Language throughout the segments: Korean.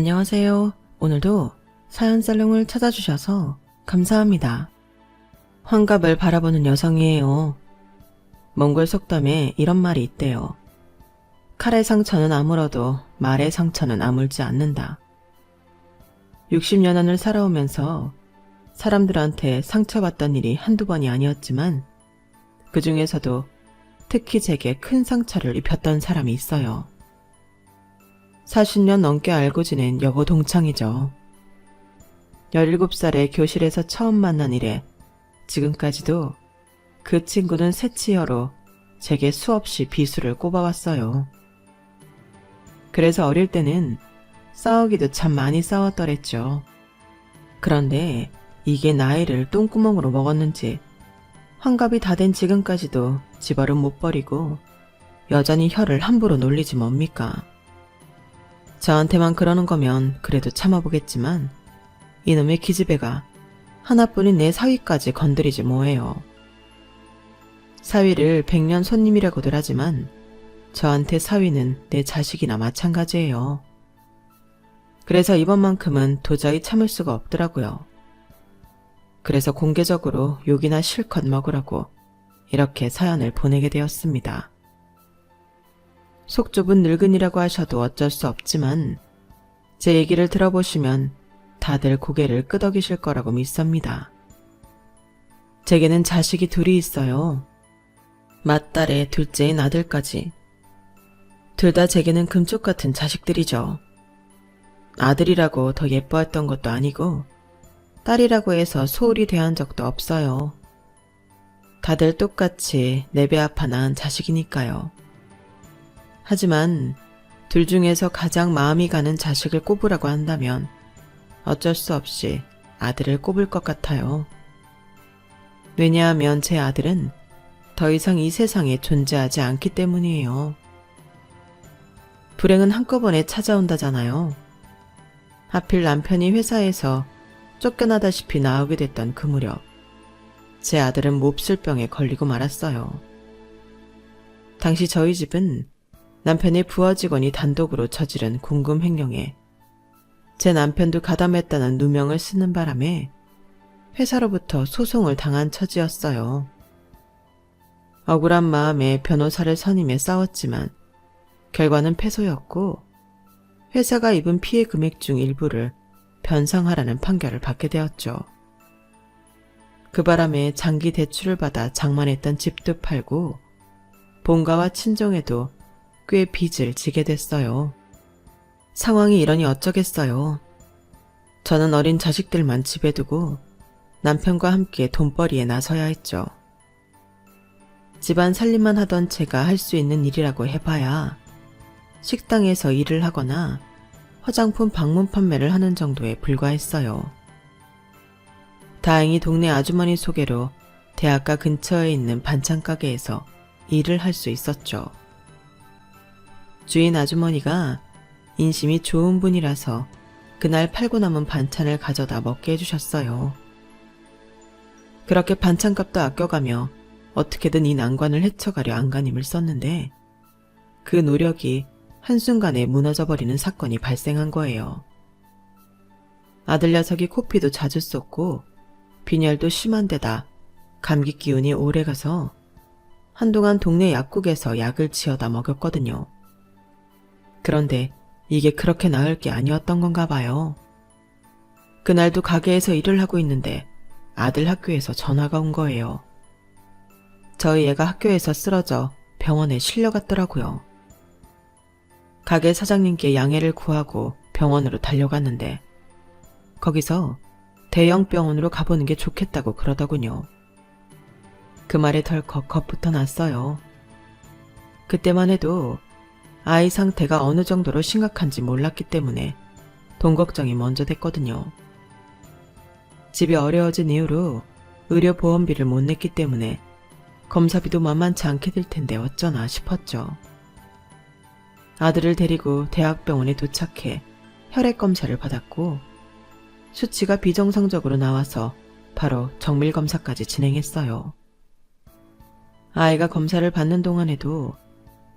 안녕하세요. 오늘도 사연살롱을 찾아주셔서 감사합니다. 환갑을 바라보는 여성이에요. 몽골 속담에 이런 말이 있대요. 칼의 상처는 아물어도 말의 상처는 아물지 않는다. 60년을 살아오면서 사람들한테 상처받던 일이 한두 번이 아니었지만 그 중에서도 특히 제게 큰 상처를 입혔던 사람이 있어요. 40년 넘게 알고 지낸 여고 동창이죠. 17살에 교실에서 처음 만난 이래 지금까지도 그 친구는 새치여로 제게 수없이 비수를 꼽아왔어요. 그래서 어릴 때는 싸우기도 참 많이 싸웠더랬죠. 그런데 이게 나이를 똥구멍으로 먹었는지 환갑이 다 된 지금까지도 집얼은 못 버리고 여전히 혀를 함부로 놀리지 뭡니까. 저한테만 그러는 거면 그래도 참아보겠지만 이놈의 기집애가 하나뿐인 내 사위까지 건드리지 뭐해요. 사위를 100년 손님이라고들 하지만 저한테 사위는 내 자식이나 마찬가지예요. 그래서 이번만큼은 도저히 참을 수가 없더라고요. 그래서 공개적으로 욕이나 실컷 먹으라고 이렇게 사연을 보내게 되었습니다. 속 좁은 늙은이라고 하셔도 어쩔 수 없지만 제 얘기를 들어보시면 다들 고개를 끄덕이실 거라고 믿습니다. 제게는 자식이 둘이 있어요. 맏딸에 둘째인 아들까지. 둘 다 제게는 금쪽 같은 자식들이죠. 아들이라고 더 예뻐했던 것도 아니고 딸이라고 해서 소홀히 대한 적도 없어요. 다들 똑같이 내 배 아파 낳은 자식이니까요. 하지만 둘 중에서 가장 마음이 가는 자식을 꼽으라고 한다면 어쩔 수 없이 아들을 꼽을 것 같아요. 왜냐하면 제 아들은 더 이상 이 세상에 존재하지 않기 때문이에요. 불행은 한꺼번에 찾아온다잖아요. 하필 남편이 회사에서 쫓겨나다시피 나오게 됐던 그 무렵 제 아들은 몹쓸병에 걸리고 말았어요. 당시 저희 집은 남편의 부하 직원이 단독으로 저지른 궁금 횡령에 제 남편도 가담했다는 누명을 쓰는 바람에 회사로부터 소송을 당한 처지였어요. 억울한 마음에 변호사를 선임해 싸웠지만 결과는 패소였고 회사가 입은 피해 금액 중 일부를 변상하라는 판결을 받게 되었죠. 그 바람에 장기 대출을 받아 장만했던 집도 팔고 본가와 친정에도 꽤 빚을 지게 됐어요. 상황이 이러니 어쩌겠어요. 저는 어린 자식들만 집에 두고 남편과 함께 돈벌이에 나서야 했죠. 집안 살림만 하던 제가 할 수 있는 일이라고 해봐야 식당에서 일을 하거나 화장품 방문 판매를 하는 정도에 불과했어요. 다행히 동네 아주머니 소개로 대학가 근처에 있는 반찬 가게에서 일을 할 수 있었죠. 주인 아주머니가 인심이 좋은 분이라서 그날 팔고 남은 반찬을 가져다 먹게 해주셨어요. 그렇게 반찬값도 아껴가며 어떻게든 이 난관을 헤쳐가려 안간힘을 썼는데 그 노력이 한순간에 무너져버리는 사건이 발생한 거예요. 아들 녀석이 코피도 자주 쏟고 빈혈도 심한 데다 감기 기운이 오래가서 한동안 동네 약국에서 약을 지어다 먹였거든요. 그런데 이게 그렇게 나을 게 아니었던 건가 봐요. 그날도 가게에서 일을 하고 있는데 아들 학교에서 전화가 온 거예요. 저희 애가 학교에서 쓰러져 병원에 실려갔더라고요. 가게 사장님께 양해를 구하고 병원으로 달려갔는데 거기서 대형 병원으로 가보는 게 좋겠다고 그러더군요. 그 말에 덜컥 겁부터 났어요. 그때만 해도 아이 상태가 어느 정도로 심각한지 몰랐기 때문에 돈 걱정이 먼저 됐거든요. 집이 어려워진 이후로 의료보험비를 못 냈기 때문에 검사비도 만만치 않게 들 텐데 어쩌나 싶었죠. 아들을 데리고 대학병원에 도착해 혈액검사를 받았고 수치가 비정상적으로 나와서 바로 정밀검사까지 진행했어요. 아이가 검사를 받는 동안에도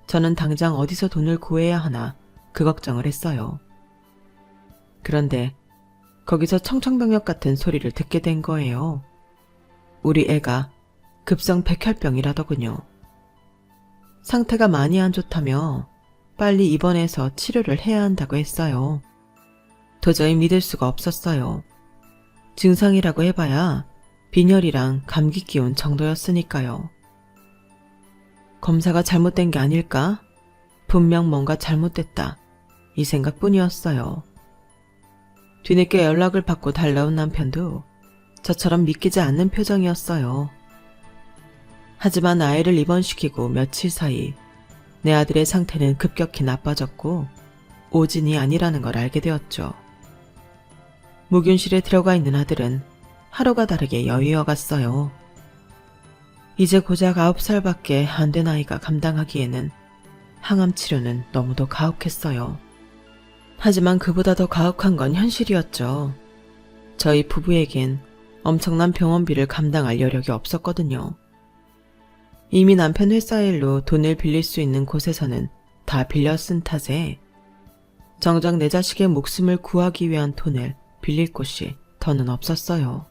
저는 당장 어디서 돈을 구해야 하나 그 걱정을 했어요. 그런데 거기서 청천벽력 같은 소리를 듣게 된 거예요. 우리 애가 급성 백혈병이라더군요. 상태가 많이 안 좋다며 빨리 입원해서 치료를 해야 한다고 했어요. 도저히 믿을 수가 없었어요. 증상이라고 해봐야 빈혈이랑 감기 기운 정도였으니까요. 검사가 잘못된 게 아닐까? 분명 뭔가 잘못됐다. 이 생각뿐이었어요. 뒤늦게 연락을 받고 달려온 남편도 저처럼 믿기지 않는 표정이었어요. 하지만 아이를 입원시키고 며칠 사이 내 아들의 상태는 급격히 나빠졌고 오진이 아니라는 걸 알게 되었죠. 무균실에 들어가 있는 아들은 하루가 다르게 여위어 갔어요. 이제 고작 9살밖에 안 된 아이가 감당하기에는 항암 치료는 너무도 가혹했어요. 하지만 그보다 더 가혹한 건 현실이었죠. 저희 부부에겐 엄청난 병원비를 감당할 여력이 없었거든요. 이미 남편 회사 일로 돈을 빌릴 수 있는 곳에서는 다 빌려 쓴 탓에 정작 내 자식의 목숨을 구하기 위한 돈을 빌릴 곳이 더는 없었어요.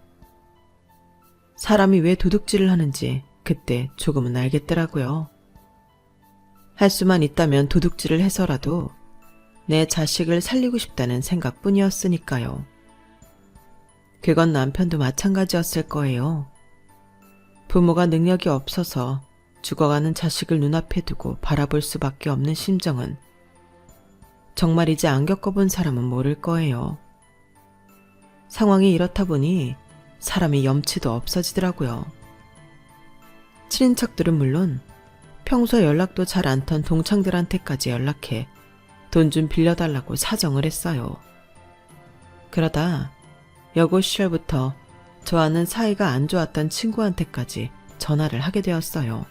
사람이 왜 도둑질을 하는지 그때 조금은 알겠더라고요. 할 수만 있다면 도둑질을 해서라도 내 자식을 살리고 싶다는 생각뿐이었으니까요. 그건 남편도 마찬가지였을 거예요. 부모가 능력이 없어서 죽어가는 자식을 눈앞에 두고 바라볼 수밖에 없는 심정은 정말 이제 안 겪어본 사람은 모를 거예요. 상황이 이렇다 보니 사람이 염치도 없어지더라고요. 친인척들은 물론 평소에 연락도 잘 안 턴 동창들한테까지 연락해 돈 좀 빌려달라고 사정을 했어요. 그러다 여고 시절부터 저와는 사이가 안 좋았던 친구한테까지 전화를 하게 되었어요.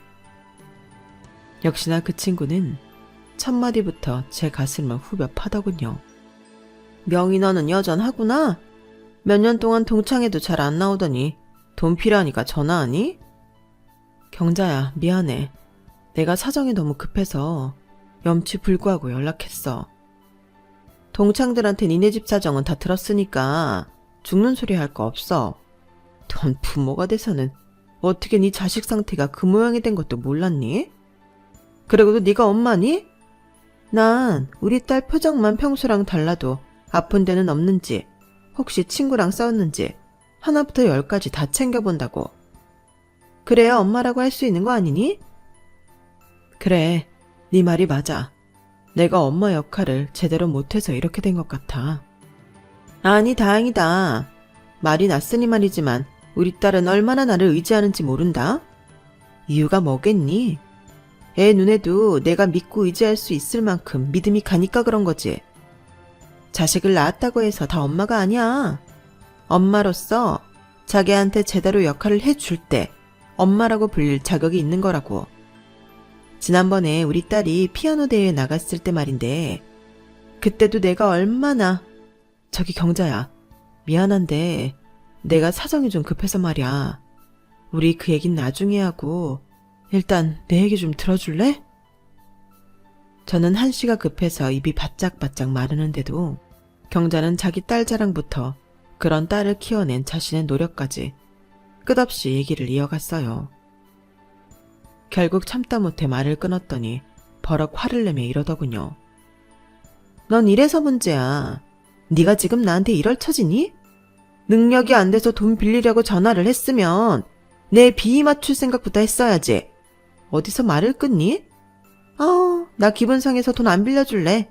역시나 그 친구는 첫마디부터 제 가슴을 후벼 파더군요. 명희 너는 여전하구나. 몇 년 동안 동창회도 잘 안 나오더니 돈 필요하니까 전화하니? 경자야, 미안해. 내가 사정이 너무 급해서 염치 불구하고 연락했어. 동창들한테 니네 집 사정은 다 들었으니까 죽는 소리 할 거 없어. 넌 부모가 돼서는 어떻게 네 자식 상태가 그 모양이 된 것도 몰랐니? 그리고도 네가 엄마니? 난 우리 딸 표정만 평소랑 달라도 아픈 데는 없는지, 혹시 친구랑 싸웠는지 하나부터 10까지 다 챙겨본다고. 그래야 엄마라고 할 수 있는 거 아니니? 그래, 네 말이 맞아. 내가 엄마 역할을 제대로 못해서 이렇게 된 것 같아. 아니, 다행이다. 말이 낯으니 말이지만 우리 딸은 얼마나 나를 의지하는지 모른다. 이유가 뭐겠니? 애 눈에도 내가 믿고 의지할 수 있을 만큼 믿음이 가니까 그런 거지. 자식을 낳았다고 해서 다 엄마가 아니야. 엄마로서 자기한테 제대로 역할을 해줄 때 엄마라고 불릴 자격이 있는 거라고. 지난번에 우리 딸이 피아노 대회에 나갔을 때 말인데 그때도 내가 얼마나... 저기 경자야, 미안한데 내가 사정이 좀 급해서 말이야. 우리 그 얘긴 나중에 하고 일단 내 얘기 좀 들어줄래? 저는 한시가 급해서 입이 바짝바짝 마르는데도 경자는 자기 딸 자랑부터 그런 딸을 키워낸 자신의 노력까지 끝없이 얘기를 이어갔어요. 결국 참다 못해 말을 끊었더니 버럭 화를 내며 이러더군요. 넌 이래서 문제야. 네가 지금 나한테 이럴 처지니? 능력이 안 돼서 돈 빌리려고 전화를 했으면 내 비위 맞출 생각부터 했어야지. 어디서 말을 끊니? 나 기분 상해서 돈 안 빌려줄래.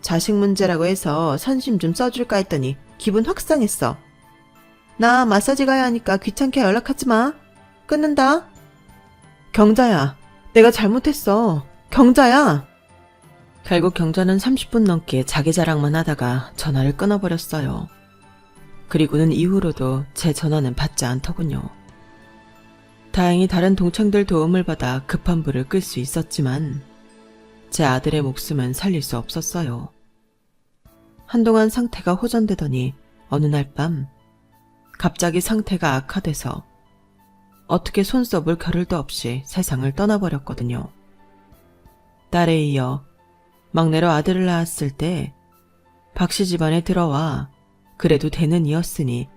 자식 문제라고 해서 선심 좀 써줄까 했더니 기분 확 상했어. 나 마사지 가야 하니까 귀찮게 연락하지 마. 끊는다. 경자야, 내가 잘못했어. 경자야. 결국 경자는 30분 넘게 자기 자랑만 하다가 전화를 끊어버렸어요. 그리고는 이후로도 제 전화는 받지 않더군요. 다행히 다른 동창들 도움을 받아 급한 불을 끌 수 있었지만 제 아들의 목숨은 살릴 수 없었어요. 한동안 상태가 호전되더니 어느 날 밤 갑자기 상태가 악화돼서 어떻게 손 써볼 겨를도 없이 세상을 떠나버렸거든요. 딸에 이어 막내로 아들을 낳았을 때 박씨 집안에 들어와 그래도 되는 이였으니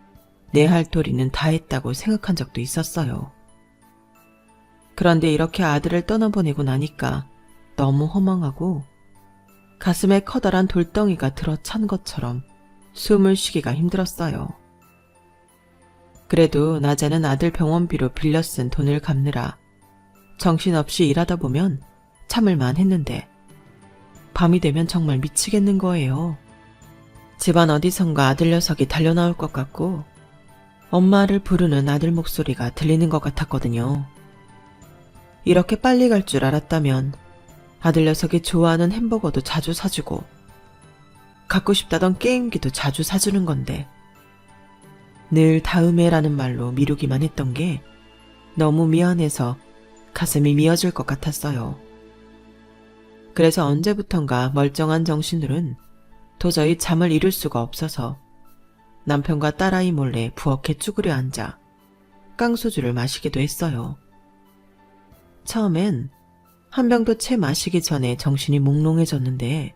내 할 도리는 다 했다고 생각한 적도 있었어요. 그런데 이렇게 아들을 떠나보내고 나니까 너무 허망하고 가슴에 커다란 돌덩이가 들어찬 것처럼 숨을 쉬기가 힘들었어요. 그래도 낮에는 아들 병원비로 빌려 쓴 돈을 갚느라 정신없이 일하다 보면 참을만 했는데 밤이 되면 정말 미치겠는 거예요. 집안 어디선가 아들 녀석이 달려나올 것 같고 엄마를 부르는 아들 목소리가 들리는 것 같았거든요. 이렇게 빨리 갈 줄 알았다면 아들 녀석이 좋아하는 햄버거도 자주 사주고 갖고 싶다던 게임기도 자주 사주는 건데 늘 다음에라는 말로 미루기만 했던 게 너무 미안해서 가슴이 미어질 것 같았어요. 그래서 언제부턴가 멀쩡한 정신으로는 도저히 잠을 이룰 수가 없어서 남편과 딸아이 몰래 부엌에 쭈그려 앉아 깡소주를 마시기도 했어요. 처음엔 한 병도 채 마시기 전에 정신이 몽롱해졌는데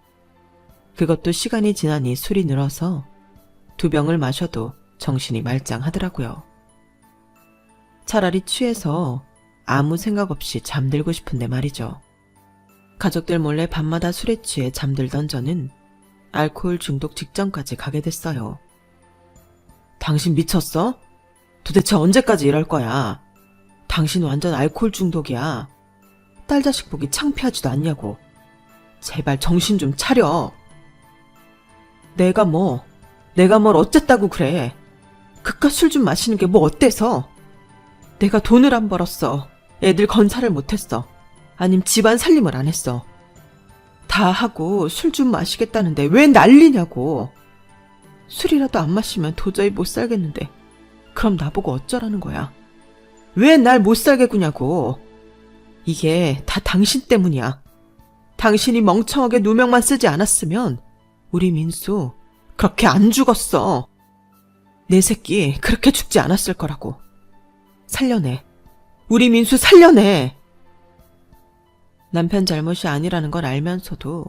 그것도 시간이 지나니 술이 늘어서 2병을 마셔도 정신이 말짱하더라고요. 차라리 취해서 아무 생각 없이 잠들고 싶은데 말이죠. 가족들 몰래 밤마다 술에 취해 잠들던 저는 알코올 중독 직전까지 가게 됐어요. 당신 미쳤어? 도대체 언제까지 이럴 거야? 당신 완전 알코올 중독이야. 딸 자식 보기 창피하지도 않냐고. 제발 정신 좀 차려. 내가 뭘 어쨌다고 그래. 그깟 술 좀 마시는 게 뭐 어때서? 내가 돈을 안 벌었어. 애들 건사를 못했어. 아님 집안 살림을 안 했어. 다 하고 술 좀 마시겠다는데 왜 난리냐고. 술이라도 안 마시면 도저히 못 살겠는데 그럼 나보고 어쩌라는 거야. 왜 날 못 살게 구냐고. 이게 다 당신 때문이야. 당신이 멍청하게 누명만 쓰지 않았으면 우리 민수 그렇게 안 죽었어. 내 새끼 그렇게 죽지 않았을 거라고. 살려내. 우리 민수 살려내. 남편 잘못이 아니라는 걸 알면서도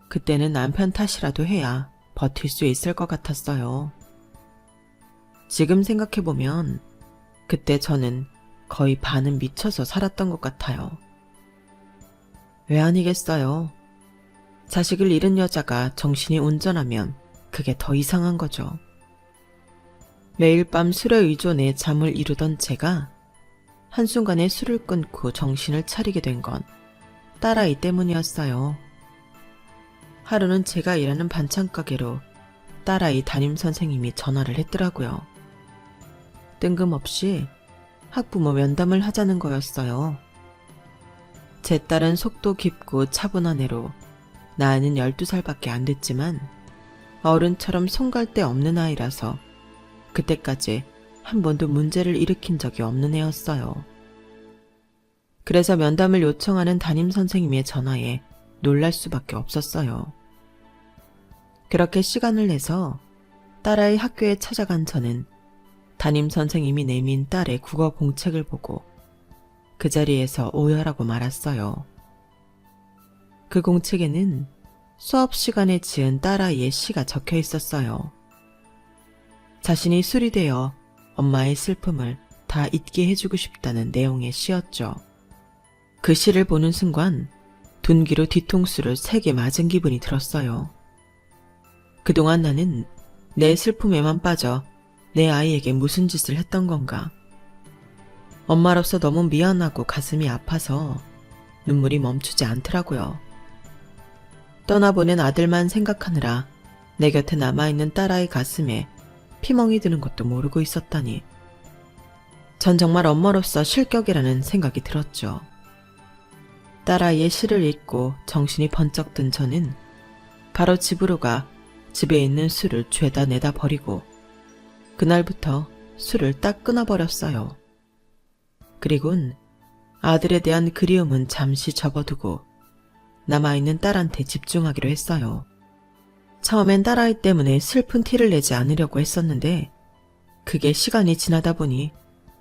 그때는 남편 탓이라도 해야 버틸 수 있을 것 같았어요. 지금 생각해보면 그때 저는 거의 반은 미쳐서 살았던 것 같아요. 왜 아니겠어요. 자식을 잃은 여자가 정신이 온전하면 그게 더 이상한 거죠. 매일 밤 술에 의존해 잠을 이루던 제가 한순간에 술을 끊고 정신을 차리게 된 건 딸아이 때문이었어요. 하루는 제가 일하는 반찬가게로 딸아이 담임선생님이 전화를 했더라고요. 뜬금없이 학부모 면담을 하자는 거였어요. 제 딸은 속도 깊고 차분한 애로 나이는 12살밖에 안 됐지만 어른처럼 손갈 데 없는 아이라서 그때까지 한 번도 문제를 일으킨 적이 없는 애였어요. 그래서 면담을 요청하는 담임선생님의 전화에 놀랄 수밖에 없었어요. 그렇게 시간을 내서 딸아이 학교에 찾아간 저는 담임선생님이 내민 딸의 국어 공책을 보고 그 자리에서 오열하고 말았어요. 그 공책에는 수업 시간에 지은 딸아이의 시가 적혀 있었어요. 자신이 술이 되어 엄마의 슬픔을 다 잊게 해주고 싶다는 내용의 시였죠. 그 시를 보는 순간 둔기로 뒤통수를 3개 맞은 기분이 들었어요. 그동안 나는 내 슬픔에만 빠져 내 아이에게 무슨 짓을 했던 건가. 엄마로서 너무 미안하고 가슴이 아파서 눈물이 멈추지 않더라고요. 떠나보낸 아들만 생각하느라 내 곁에 남아있는 딸아이 가슴에 피멍이 드는 것도 모르고 있었다니. 전 정말 엄마로서 실격이라는 생각이 들었죠. 딸아이의 시를 읽고 정신이 번쩍 든 저는 바로 집으로 가 집에 있는 술을 죄다 내다 버리고 그날부터 술을 딱 끊어버렸어요. 그리곤 아들에 대한 그리움은 잠시 접어두고 남아있는 딸한테 집중하기로 했어요. 처음엔 딸아이 때문에 슬픈 티를 내지 않으려고 했었는데 그게 시간이 지나다 보니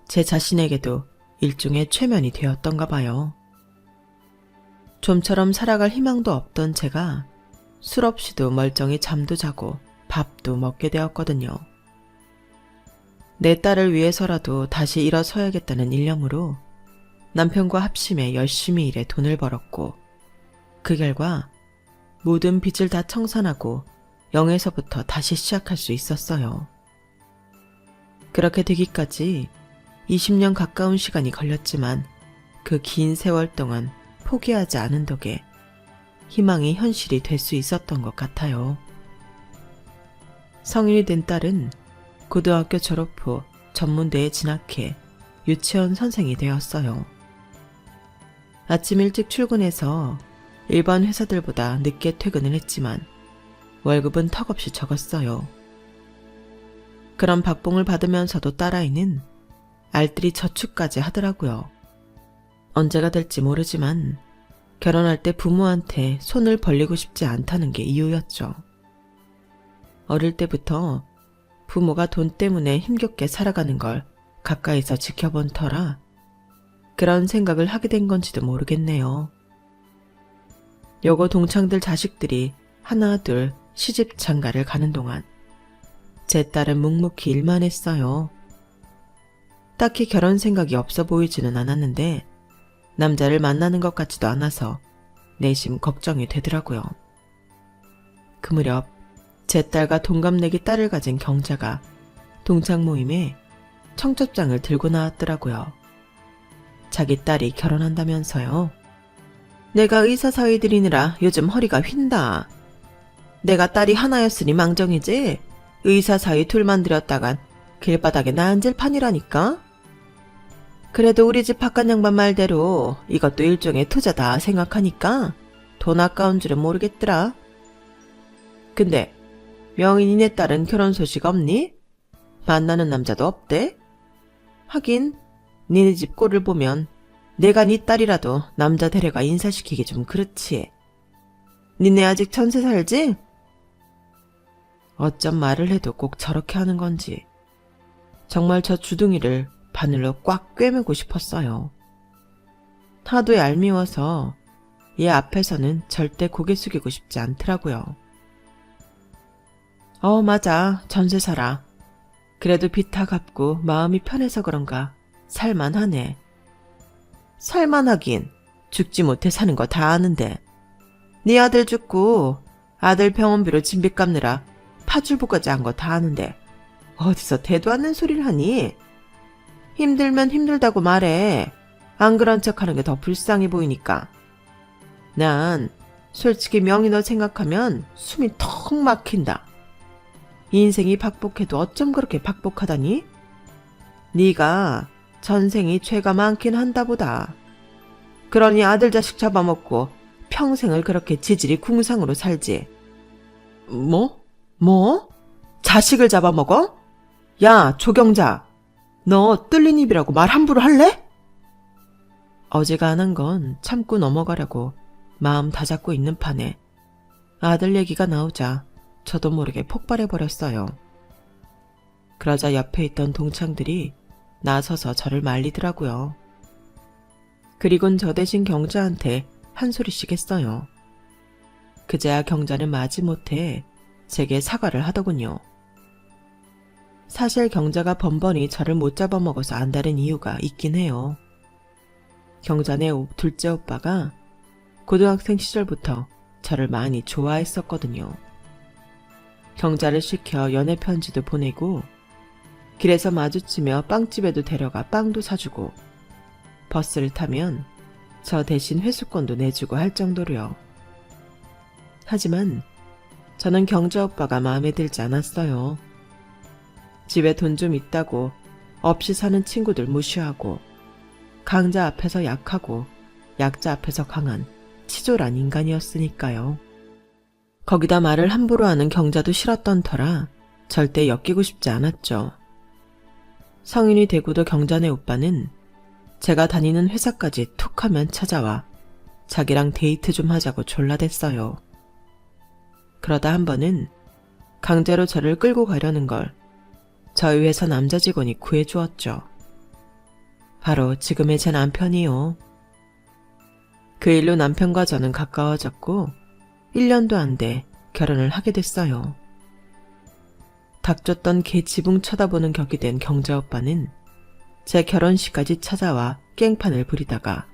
제 자신에게도 일종의 최면이 되었던가 봐요. 좀처럼 살아갈 희망도 없던 제가 술 없이도 멀쩡히 잠도 자고 밥도 먹게 되었거든요. 내 딸을 위해서라도 다시 일어서야겠다는 일념으로 남편과 합심해 열심히 일해 돈을 벌었고, 그 결과 모든 빚을 다 청산하고 0에서부터 다시 시작할 수 있었어요. 그렇게 되기까지 20년 가까운 시간이 걸렸지만 그 긴 세월 동안 포기하지 않은 덕에 희망이 현실이 될 수 있었던 것 같아요. 성인이 된 딸은 고등학교 졸업 후 전문대에 진학해 유치원 선생이 되었어요. 아침 일찍 출근해서 일반 회사들보다 늦게 퇴근을 했지만 월급은 턱없이 적었어요. 그런 박봉을 받으면서도 딸아이는 알뜰히 저축까지 하더라고요. 언제가 될지 모르지만 결혼할 때 부모한테 손을 벌리고 싶지 않다는 게 이유였죠. 어릴 때부터 부모가 돈 때문에 힘겹게 살아가는 걸 가까이서 지켜본 터라 그런 생각을 하게 된 건지도 모르겠네요. 여고 동창들 자식들이 하나 둘 시집 장가를 가는 동안 제 딸은 묵묵히 일만 했어요. 딱히 결혼 생각이 없어 보이지는 않았는데 남자를 만나는 것 같지도 않아서 내심 걱정이 되더라고요. 그 무렵 제 딸과 동갑내기 딸을 가진 경자가 동창 모임에 청첩장을 들고 나왔더라고요. 자기 딸이 결혼한다면서요. 내가 의사 사위 들이느라 요즘 허리가 휜다. 내가 딸이 하나였으니 망정이지 의사 사위 둘만 들였다간 길바닥에 나 앉을 판이라니까. 그래도 우리 집 바깥 양반 말대로 이것도 일종의 투자다 생각하니까 돈 아까운 줄은 모르겠더라. 근데 명인이네 딸은 결혼 소식 없니? 만나는 남자도 없대? 하긴 니네 집 꼴을 보면 내가 네 딸이라도 남자 데려가 인사시키기 좀 그렇지. 니네 아직 전세 살지? 어쩜 말을 해도 꼭 저렇게 하는 건지 정말 저 주둥이를 바늘로 꽉 꿰매고 싶었어요. 하도 얄미워서 얘 앞에서는 절대 고개 숙이고 싶지 않더라고요. 맞아. 전세 살아. 그래도 빚 다 갚고 마음이 편해서 그런가 살만하네. 살만하긴 죽지 못해 사는 거 다 아는데 네 아들 죽고 아들 병원비로 진빚 갚느라 파출부까지 한 거 다 아는데 어디서 대도 않는 소리를 하니? 힘들면 힘들다고 말해. 안 그런 척하는 게 더 불쌍해 보이니까. 난 솔직히 명희 너 생각하면 숨이 턱 막힌다. 인생이 박복해도 어쩜 그렇게 박복하다니? 네가 전생이 죄가 많긴 한다 보다. 그러니 아들 자식 잡아먹고 평생을 그렇게 지질이 궁상으로 살지. 뭐? 자식을 잡아먹어? 야, 조경자. 너 뚫린 입이라고 말 함부로 할래? 어지간한 건 참고 넘어가려고 마음 다잡고 있는 판에 아들 얘기가 나오자 저도 모르게 폭발해버렸어요. 그러자 옆에 있던 동창들이 나서서 저를 말리더라고요. 그리곤 저 대신 경자한테 한 소리씩 했어요. 그제야 경자는 마지못해 제게 사과를 하더군요. 사실 경자가 번번이 저를 못 잡아먹어서 안다는 이유가 있긴 해요. 경자네 둘째 오빠가 고등학생 시절부터 저를 많이 좋아했었거든요. 경자를 시켜 연애 편지도 보내고 길에서 마주치며 빵집에도 데려가 빵도 사주고 버스를 타면 저 대신 회수권도 내주고 할 정도로요. 하지만 저는 경자 오빠가 마음에 들지 않았어요. 집에 돈 좀 있다고 없이 사는 친구들 무시하고 강자 앞에서 약하고 약자 앞에서 강한 치졸한 인간이었으니까요. 거기다 말을 함부로 하는 경자도 싫었던 터라 절대 엮이고 싶지 않았죠. 성인이 되고도 경자네 오빠는 제가 다니는 회사까지 툭 하면 찾아와 자기랑 데이트 좀 하자고 졸라댔어요. 그러다 한 번은 강제로 저를 끌고 가려는 걸 저희 회사 남자 직원이 구해주었죠. 바로 지금의 제 남편이요. 그 일로 남편과 저는 가까워졌고 1년도 안 돼 결혼을 하게 됐어요. 닥쳤던 개 지붕 쳐다보는 격이 된 경자오빠는 제 결혼식까지 찾아와 깽판을 부리다가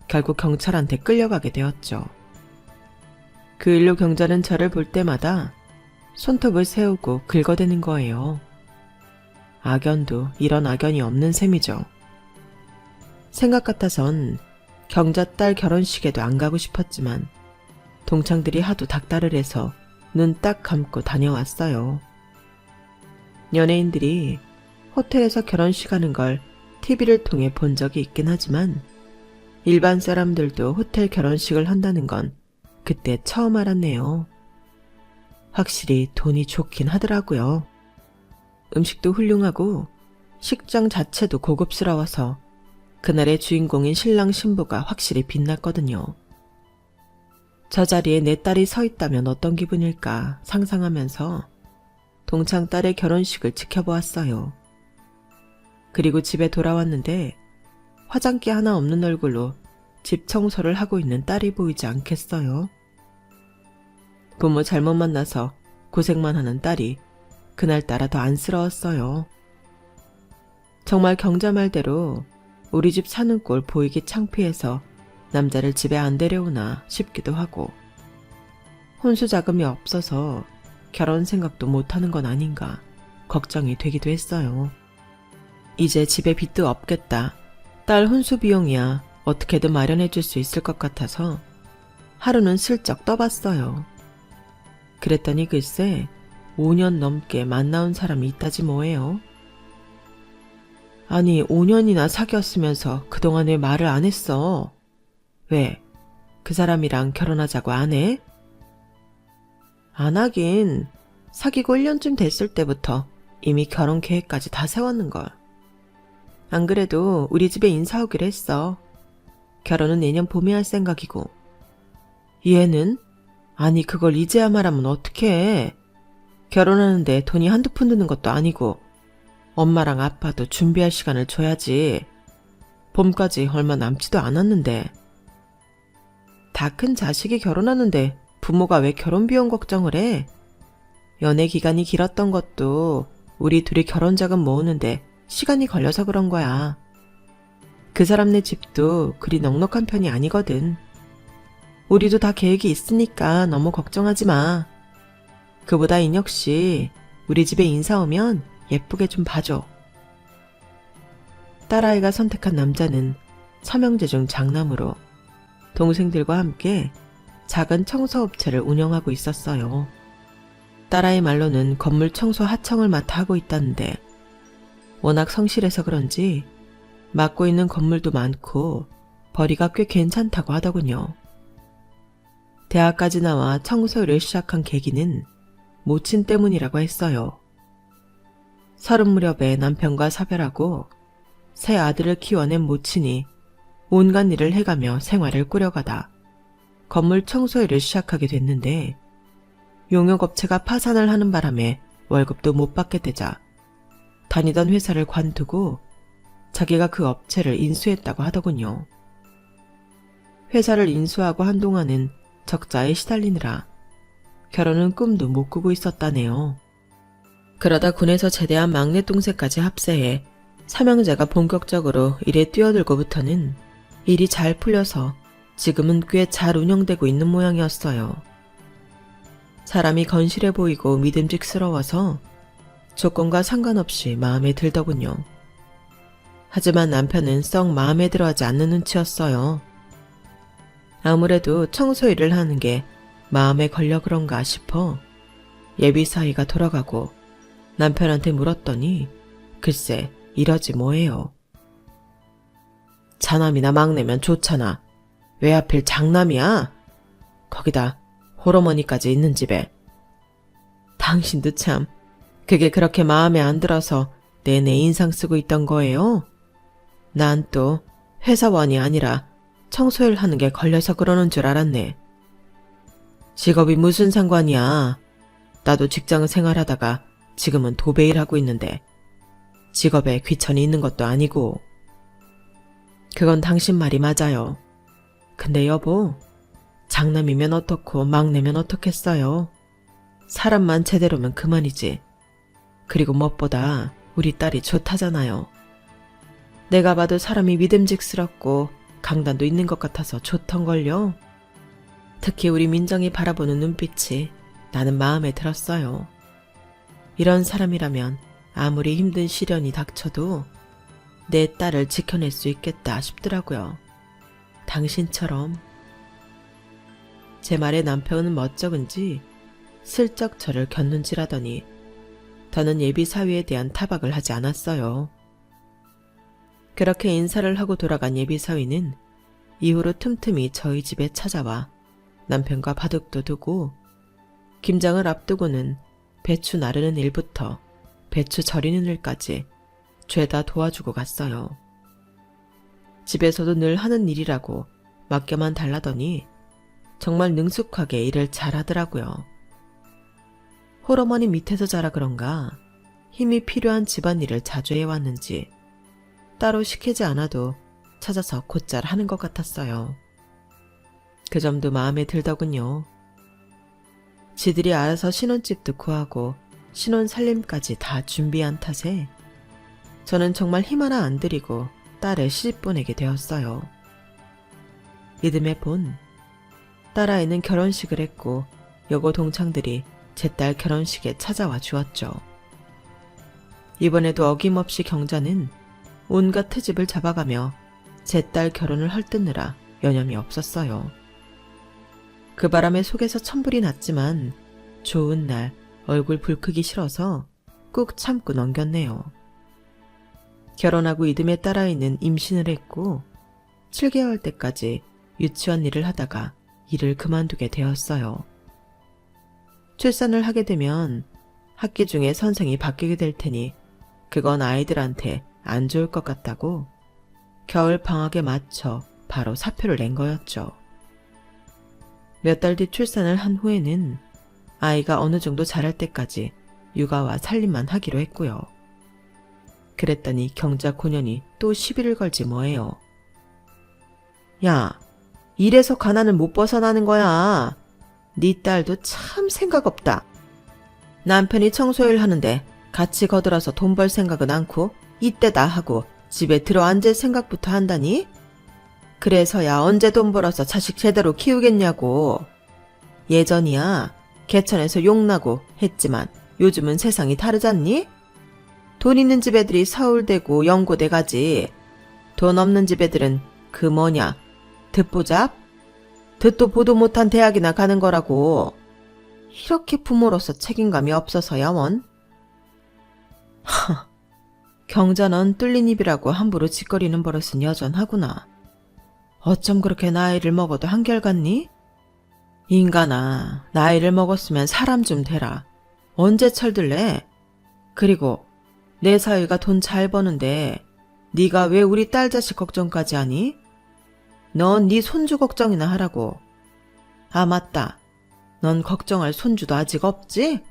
결국 경찰한테 끌려가게 되었죠. 그 일로 경자는 저를 볼 때마다 손톱을 세우고 긁어대는 거예요. 악연도 이런 악연이 없는 셈이죠. 생각 같아선 경자 딸 결혼식에도 안 가고 싶었지만 동창들이 하도 닥달을 해서 눈 딱 감고 다녀왔어요. 연예인들이 호텔에서 결혼식 하는 걸 TV를 통해 본 적이 있긴 하지만 일반 사람들도 호텔 결혼식을 한다는 건 그때 처음 알았네요. 확실히 돈이 좋긴 하더라고요. 음식도 훌륭하고 식장 자체도 고급스러워서 그날의 주인공인 신랑 신부가 확실히 빛났거든요. 저 자리에 내 딸이 서 있다면 어떤 기분일까 상상하면서 동창 딸의 결혼식을 지켜보았어요. 그리고 집에 돌아왔는데 화장기 하나 없는 얼굴로 집 청소를 하고 있는 딸이 보이지 않겠어요? 부모 잘못 만나서 고생만 하는 딸이 그날따라 더 안쓰러웠어요. 정말 경자 말대로 우리 집 사는 꼴 보이기 창피해서 남자를 집에 안 데려오나 싶기도 하고 혼수 자금이 없어서 결혼 생각도 못하는 건 아닌가 걱정이 되기도 했어요. 이제 집에 빚도 없겠다. 딸 혼수 비용이야 어떻게든 마련해 줄 수 있을 것 같아서 하루는 슬쩍 떠봤어요. 그랬더니 글쎄 5년 넘게 만나온 사람이 있다지 뭐예요. 아니 5년이나 사귀었으면서 그동안 왜 말을 안 했어? 왜? 그 사람이랑 결혼하자고 안 해? 안 하긴 사귀고 1년쯤 됐을 때부터 이미 결혼 계획까지 다 세웠는걸. 안 그래도 우리 집에 인사 오기로 했어. 결혼은 내년 봄에 할 생각이고. 얘는? 아니 그걸 이제야 말하면 어떡해. 결혼하는데 돈이 한두 푼 드는 것도 아니고 엄마랑 아빠도 준비할 시간을 줘야지. 봄까지 얼마 남지도 않았는데. 다 큰 자식이 결혼하는데 부모가 왜 결혼 비용 걱정을 해? 연애 기간이 길었던 것도 우리 둘이 결혼 자금 모으는데 시간이 걸려서 그런 거야. 그 사람네 집도 그리 넉넉한 편이 아니거든. 우리도 다 계획이 있으니까 너무 걱정하지 마. 그보다 인혁 씨, 우리 집에 인사 오면 예쁘게 좀 봐줘. 딸아이가 선택한 남자는 삼형제 중 장남으로 동생들과 함께 작은 청소업체를 운영하고 있었어요. 딸아이 말로는 건물 청소 하청을 맡아 하고 있다는데 워낙 성실해서 그런지 맡고 있는 건물도 많고 벌이가 꽤 괜찮다고 하더군요. 대학까지 나와 청소일을 시작한 계기는 모친 때문이라고 했어요. 30 무렵에 남편과 사별하고 새 아들을 키워낸 모친이 온갖 일을 해가며 생활을 꾸려가다 건물 청소일을 시작하게 됐는데 용역업체가 파산을 하는 바람에 월급도 못 받게 되자 다니던 회사를 관두고 자기가 그 업체를 인수했다고 하더군요. 회사를 인수하고 한동안은 적자에 시달리느라 결혼은 꿈도 못 꾸고 있었다네요. 그러다 군에서 제대한 막내 동생까지 합세해 삼형제가 본격적으로 일에 뛰어들고부터는 일이 잘 풀려서 지금은 꽤 잘 운영되고 있는 모양이었어요. 사람이 건실해 보이고 믿음직스러워서 조건과 상관없이 마음에 들더군요. 하지만 남편은 썩 마음에 들어하지 않는 눈치였어요. 아무래도 청소일을 하는 게 마음에 걸려 그런가 싶어 예비 사이가 돌아가고 남편한테 물었더니 글쎄 이러지 뭐예요. 차남이나 막내면 좋잖아. 왜 하필 장남이야? 거기다 홀어머니까지 있는 집에. 당신도 참 그게 그렇게 마음에 안 들어서 내내 인상 쓰고 있던 거예요? 난 또 회사원이 아니라 청소일 하는 게 걸려서 그러는 줄 알았네. 직업이 무슨 상관이야. 나도 직장 생활하다가 지금은 도배일 하고 있는데 직업에 귀천이 있는 것도 아니고. 그건 당신 말이 맞아요. 근데 여보, 장남이면 어떻고 막내면 어떻겠어요. 사람만 제대로면 그만이지. 그리고 무엇보다 우리 딸이 좋다잖아요. 내가 봐도 사람이 믿음직스럽고 강단도 있는 것 같아서 좋던걸요. 특히 우리 민정이 바라보는 눈빛이 나는 마음에 들었어요. 이런 사람이라면 아무리 힘든 시련이 닥쳐도 내 딸을 지켜낼 수 있겠다 싶더라고요. 당신처럼. 제 말에 남편은 멋쩍은지 슬쩍 저를 곁눈질하더니 더는 예비 사위에 대한 타박을 하지 않았어요. 그렇게 인사를 하고 돌아간 예비 사위는 이후로 틈틈이 저희 집에 찾아와 남편과 바둑도 두고 김장을 앞두고는 배추 나르는 일부터 배추 절이는 일까지 죄다 도와주고 갔어요. 집에서도 늘 하는 일이라고 맡겨만 달라더니 정말 능숙하게 일을 잘하더라고요. 홀어머니 밑에서 자라 그런가 힘이 필요한 집안일을 자주 해왔는지 따로 시키지 않아도 찾아서 곧잘 하는 것 같았어요. 그 점도 마음에 들더군요. 지들이 알아서 신혼집도 구하고 신혼 살림까지 다 준비한 탓에 저는 정말 힘 하나 안 들이고 딸을 시집 보내게 되었어요. 이듬해 본 딸아이는 결혼식을 했고 여고 동창들이 제 딸 결혼식에 찾아와 주었죠. 이번에도 어김없이 경자는 온갖 트집을 잡아가며 제 딸 결혼을 헐뜯느라 여념이 없었어요. 그 바람에 속에서 천불이 났지만 좋은 날 얼굴 붉히기 싫어서 꾹 참고 넘겼네요. 결혼하고 이듬해 딸아이는 임신을 했고 7개월 때까지 유치원 일을 하다가 일을 그만두게 되었어요. 출산을 하게 되면 학기 중에 선생이 바뀌게 될 테니 그건 아이들한테 안 좋을 것 같다고 겨울 방학에 맞춰 바로 사표를 낸 거였죠. 몇 달 뒤 출산을 한 후에는 아이가 어느 정도 자랄 때까지 육아와 살림만 하기로 했고요. 그랬더니 경자 고년이 또 시비를 걸지 뭐예요. 야, 이래서 가난을 못 벗어나는 거야. 네 딸도 참 생각 없다. 남편이 청소일 하는데 같이 거들어서 돈 벌 생각은 않고 이때다 하고 집에 들어앉을 생각부터 한다니? 그래서야 언제 돈 벌어서 자식 제대로 키우겠냐고. 예전이야 개천에서 욕나고 했지만 요즘은 세상이 다르잖니? 돈 있는 집 애들이 서울대고 연고대 가지. 돈 없는 집 애들은 그 뭐냐 듣보잡? 듣도 보도 못한 대학이나 가는 거라고. 이렇게 부모로서 책임감이 없어서야 원. 경자는 뚫린 입이라고 함부로 짓거리는 버릇은 여전하구나. 어쩜 그렇게 나이를 먹어도 한결같니? 인간아, 나이를 먹었으면 사람 좀 되라. 언제 철들래? 그리고 내 사위가 돈 잘 버는데 네가 왜 우리 딸 자식 걱정까지 하니? 넌 네 손주 걱정이나 하라고. 아 맞다. 넌 걱정할 손주도 아직 없지?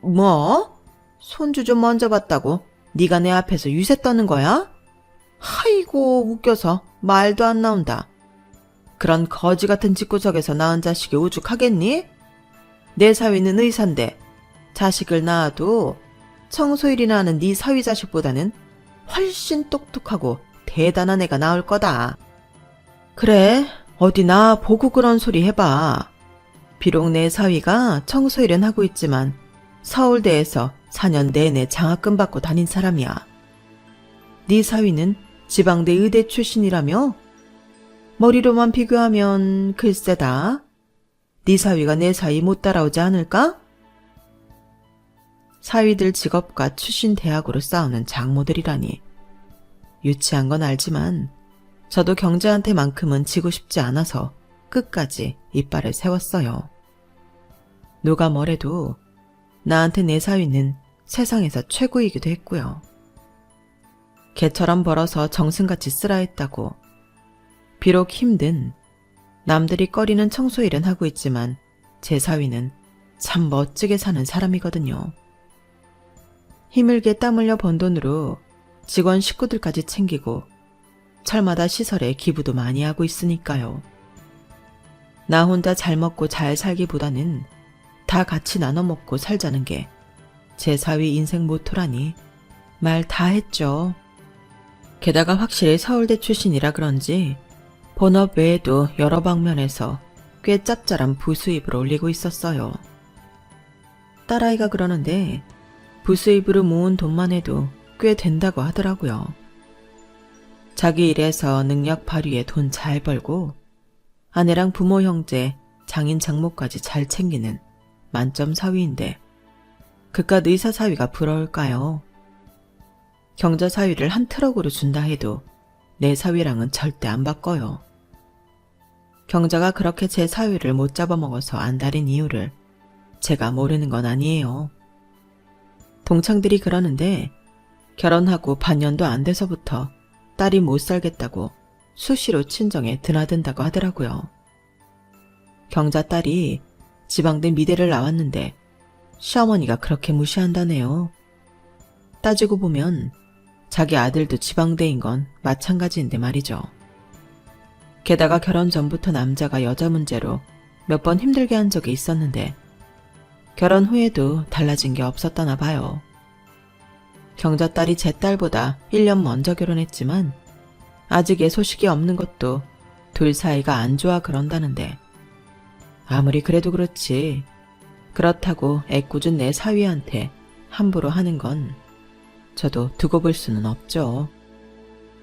뭐? 손주 좀 먼저 봤다고 네가 내 앞에서 유세 떠는 거야? 아이고 웃겨서 말도 안 나온다. 그런 거지 같은 집구석에서 낳은 자식이 오죽하겠니? 내 사위는 의사인데 자식을 낳아도 청소일이나 하는 네 사위 자식보다는 훨씬 똑똑하고 대단한 애가 나올 거다. 그래, 어디 나 보고 그런 소리 해봐. 비록 내 사위가 청소일은 하고 있지만 서울대에서 4년 내내 장학금 받고 다닌 사람이야. 네 사위는 지방대 의대 출신이라며? 머리로만 비교하면 글쎄다. 네 사위가 내 사위 못 따라오지 않을까? 사위들 직업과 출신 대학으로 싸우는 장모들이라니. 유치한 건 알지만 저도 경자한테만큼은 지고 싶지 않아서 끝까지 이빨을 세웠어요. 누가 뭐래도 나한테 내 사위는 세상에서 최고이기도 했고요. 개처럼 벌어서 정승같이 쓰라 했다고. 비록 힘든 남들이 꺼리는 청소일은 하고 있지만 제 사위는 참 멋지게 사는 사람이거든요. 힘을게 땀 흘려 번 돈으로 직원 식구들까지 챙기고 철마다 시설에 기부도 많이 하고 있으니까요. 나 혼자 잘 먹고 잘 살기보다는 다 같이 나눠 먹고 살자는 게 제 사위 인생 모토라니 말 다 했죠. 게다가 확실히 서울대 출신이라 그런지 본업 외에도 여러 방면에서 꽤 짭짤한 부수입을 올리고 있었어요. 딸아이가 그러는데 부수입으로 모은 돈만 해도 꽤 된다고 하더라고요. 자기 일에서 능력 발휘에 돈 잘 벌고 아내랑 부모 형제, 장인 장모까지 잘 챙기는 만점 사위인데 그깟 의사 사위가 부러울까요? 경자 사위를 한 트럭으로 준다 해도 내 사위랑은 절대 안 바꿔요. 경자가 그렇게 제 사위를 못 잡아먹어서 안달인 이유를 제가 모르는 건 아니에요. 동창들이 그러는데 결혼하고 반년도 안 돼서부터 딸이 못 살겠다고 수시로 친정에 드나든다고 하더라고요. 경자 딸이 지방대 미대를 나왔는데 시어머니가 그렇게 무시한다네요. 따지고 보면 자기 아들도 지방대인 건 마찬가지인데 말이죠. 게다가 결혼 전부터 남자가 여자 문제로 몇 번 힘들게 한 적이 있었는데 결혼 후에도 달라진 게 없었다나 봐요. 경자 딸이 제 딸보다 1년 먼저 결혼했지만 아직 애 소식이 없는 것도 둘 사이가 안 좋아 그런다는데 아무리 그래도 그렇지 그렇다고 애꿎은 내 사위한테 함부로 하는 건 저도 두고 볼 수는 없죠.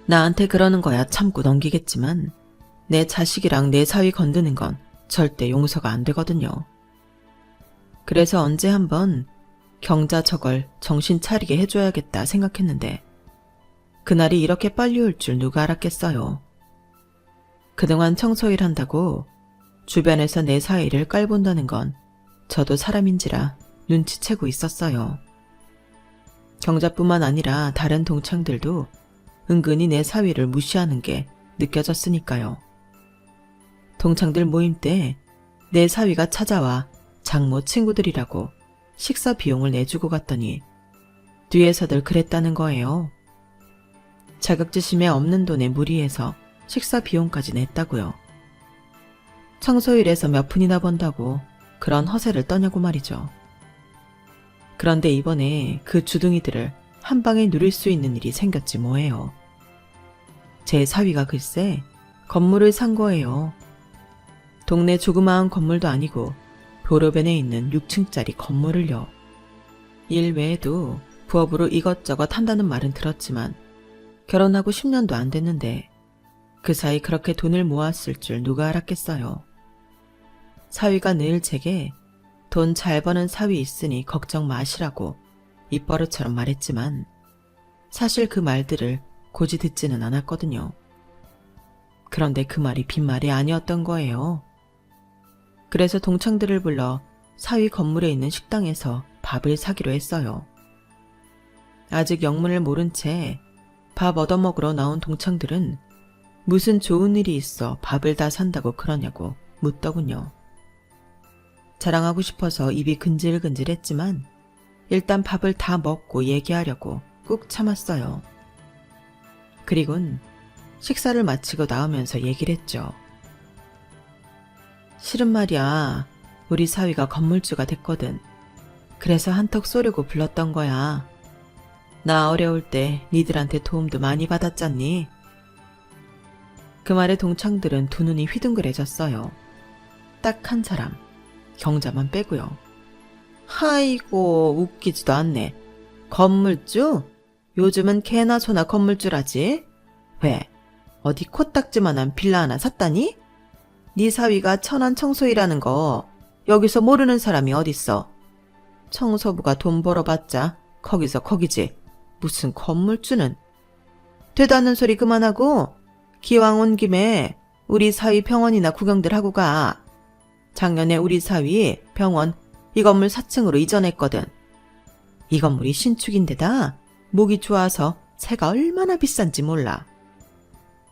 나한테 그러는 거야 참고 넘기겠지만 내 자식이랑 내 사위 건드는 건 절대 용서가 안 되거든요. 그래서 언제 한번 경자 저걸 정신 차리게 해줘야겠다 생각했는데 그날이 이렇게 빨리 올 줄 누가 알았겠어요. 그동안 청소일 한다고 주변에서 내 사위를 깔본다는 건 저도 사람인지라 눈치채고 있었어요. 경자뿐만 아니라 다른 동창들도 은근히 내 사위를 무시하는 게 느껴졌으니까요. 동창들 모임 때 내 사위가 찾아와 장모 친구들이라고 식사 비용을 내주고 갔더니 뒤에서들 그랬다는 거예요. 자격지심에 없는 돈에 무리해서 식사 비용까지 냈다고요. 청소일에서 몇 푼이나 번다고 그런 허세를 떠냐고 말이죠. 그런데 이번에 그 주둥이들을 한 방에 누릴 수 있는 일이 생겼지 뭐예요. 제 사위가 글쎄 건물을 산 거예요. 동네 조그마한 건물도 아니고 도로변에 있는 6층짜리 건물을요. 일 외에도 부업으로 이것저것 한다는 말은 들었지만 결혼하고 10년도 안 됐는데 그 사이 그렇게 돈을 모았을 줄 누가 알았겠어요. 사위가 늘 제게 돈 잘 버는 사위 있으니 걱정 마시라고 입버릇처럼 말했지만 사실 그 말들을 고지 듣지는 않았거든요. 그런데 그 말이 빈말이 아니었던 거예요. 그래서 동창들을 불러 사위 건물에 있는 식당에서 밥을 사기로 했어요. 아직 영문을 모른 채 밥 얻어먹으러 나온 동창들은 무슨 좋은 일이 있어 밥을 다 산다고 그러냐고 묻더군요. 자랑하고 싶어서 입이 근질근질했지만 일단 밥을 다 먹고 얘기하려고 꾹 참았어요. 그리곤 식사를 마치고 나오면서 얘기를 했죠. 실은 말이야, 우리 사위가 건물주가 됐거든. 그래서 한턱 쏘려고 불렀던 거야. 나 어려울 때 니들한테 도움도 많이 받았잖니? 그 말에 동창들은 두 눈이 휘둥그레졌어요. 딱 한 사람, 경자만 빼고요. 아이고, 웃기지도 않네. 건물주? 요즘은 개나 소나 건물주라지? 왜? 어디 코딱지만한 빌라 하나 샀다니? 네 사위가 천안 청소이라는 거 여기서 모르는 사람이 어딨어. 청소부가 돈 벌어봤자 거기서 거기지. 무슨 건물주는. 되도 않는 소리 그만하고 기왕 온 김에 우리 사위 병원이나 구경들 하고 가. 작년에 우리 사위 병원 이 건물 4층으로 이전했거든. 이 건물이 신축인데다 목이 좋아서 세가 얼마나 비싼지 몰라.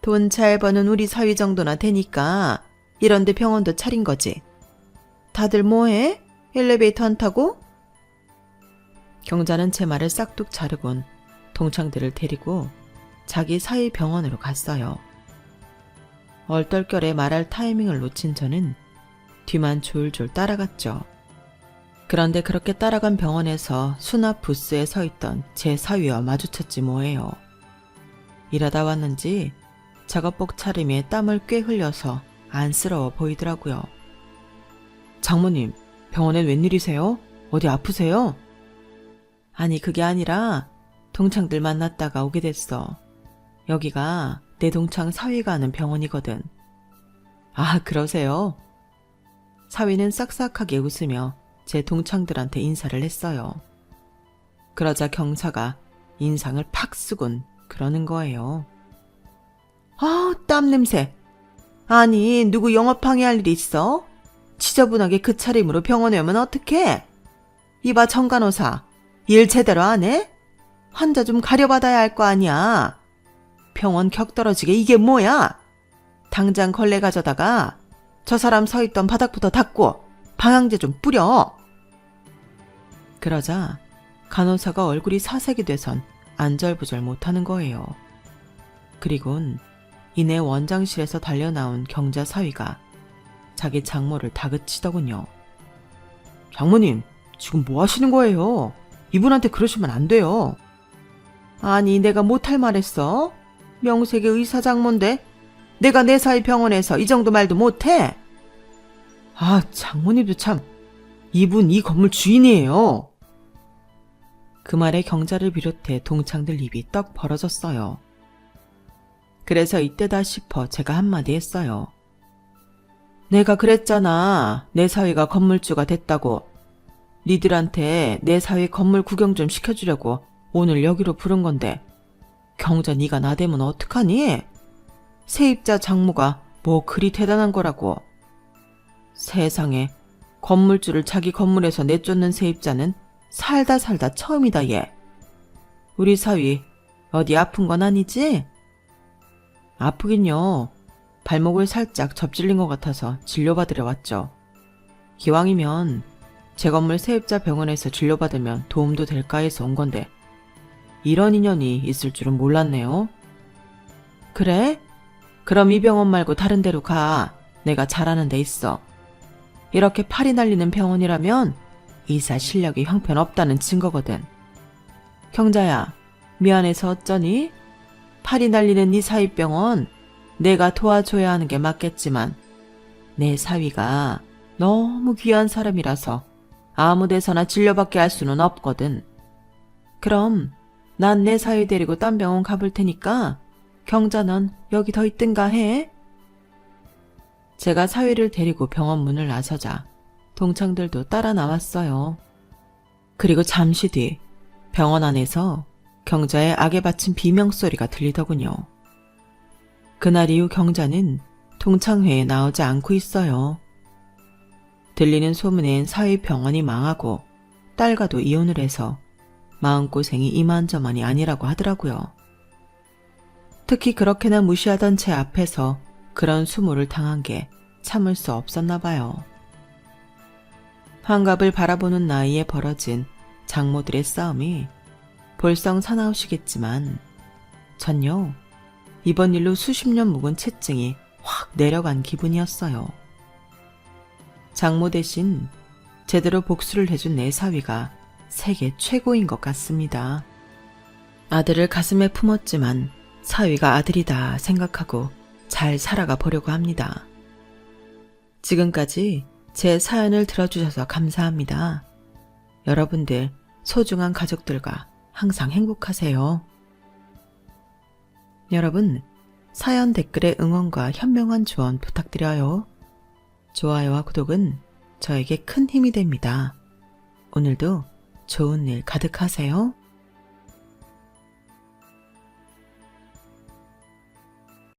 돈 잘 버는 우리 사위 정도나 되니까 이런데 병원도 차린 거지. 다들 뭐해? 엘리베이터 안 타고? 경자는 제 말을 싹둑 자르곤 동창들을 데리고 자기 사위 병원으로 갔어요. 얼떨결에 말할 타이밍을 놓친 저는 뒤만 졸졸 따라갔죠. 그런데 그렇게 따라간 병원에서 수납 부스에 서 있던 제 사위와 마주쳤지 뭐예요. 일하다 왔는지 작업복 차림에 땀을 꽤 흘려서 안쓰러워 보이더라고요. 장모님, 병원엔 웬일이세요? 어디 아프세요? 아니, 그게 아니라 동창들 만났다가 오게 됐어. 여기가 내 동창 사위가 하는 병원이거든. 아, 그러세요? 사위는 싹싹하게 웃으며 제 동창들한테 인사를 했어요. 그러자 경사가 인상을 팍 쓰곤 그러는 거예요. 아, 땀 냄새. 아니, 누구 영업방해할 일이 있어? 지저분하게 그 차림으로 병원에 오면 어떡해? 이봐, 정간호사. 일 제대로 안 해? 환자 좀 가려받아야 할 거 아니야. 병원 격떨어지게 이게 뭐야? 당장 걸레 가져다가 저 사람 서 있던 바닥부터 닦고 방향제 좀 뿌려. 그러자 간호사가 얼굴이 사색이 돼선 안절부절 못하는 거예요. 그리곤 이내 원장실에서 달려나온 경자 사위가 자기 장모를 다그치더군요. 장모님, 지금 뭐 하시는 거예요? 이분한테 그러시면 안 돼요. 아니, 내가 못할 말했어? 명색의 의사 장모인데 내가 내 사위 병원에서 이 정도 말도 못해? 아, 장모님도 참, 이분 이 건물 주인이에요. 그 말에 경자를 비롯해 동창들 입이 떡 벌어졌어요. 그래서 이때다 싶어 제가 한마디 했어요. 내가 그랬잖아. 내 사위가 건물주가 됐다고. 니들한테 내 사위 건물 구경 좀 시켜주려고 오늘 여기로 부른 건데 경자 네가 나대면 어떡하니? 세입자 장모가 뭐 그리 대단한 거라고. 세상에, 건물주를 자기 건물에서 내쫓는 세입자는 살다 처음이다 얘. 우리 사위 어디 아픈 건 아니지? 아프긴요. 발목을 살짝 접질린 것 같아서 진료받으러 왔죠. 기왕이면 제 건물 세입자 병원에서 진료받으면 도움도 될까 해서 온 건데 이런 인연이 있을 줄은 몰랐네요. 그래? 그럼 이 병원 말고 다른 데로 가. 내가 잘하는 데 있어. 이렇게 팔이 날리는 병원이라면 의사 실력이 형편없다는 증거거든. 경자야, 미안해서 어쩌니? 팔이 날리는 네 사위병원 내가 도와줘야 하는 게 맞겠지만 내 사위가 너무 귀한 사람이라서 아무 데서나 진료받게 할 수는 없거든. 그럼 난 내 사위 데리고 딴 병원 가볼 테니까 경자 넌 여기 더 있든가 해. 제가 사위를 데리고 병원 문을 나서자 동창들도 따라 나왔어요. 그리고 잠시 뒤 병원 안에서 경자의 악에 바친 비명소리가 들리더군요. 그날 이후 경자는 동창회에 나오지 않고 있어요. 들리는 소문엔 사위 병원이 망하고 딸과도 이혼을 해서 마음고생이 이만저만이 아니라고 하더라고요. 특히 그렇게나 무시하던 제 앞에서 그런 수모를 당한 게 참을 수 없었나 봐요. 환갑을 바라보는 나이에 벌어진 장모들의 싸움이 볼썽 사나우시겠지만 전요, 이번 일로 수십 년 묵은 채증이 확 내려간 기분이었어요. 장모 대신 제대로 복수를 해준 내 사위가 세계 최고인 것 같습니다. 아들을 가슴에 품었지만 사위가 아들이다 생각하고 잘 살아가 보려고 합니다. 지금까지 제 사연을 들어주셔서 감사합니다. 여러분들 소중한 가족들과 항상 행복하세요. 여러분, 사연 댓글에 응원과 현명한 조언 부탁드려요. 좋아요와 구독은 저에게 큰 힘이 됩니다. 오늘도 좋은 일 가득하세요.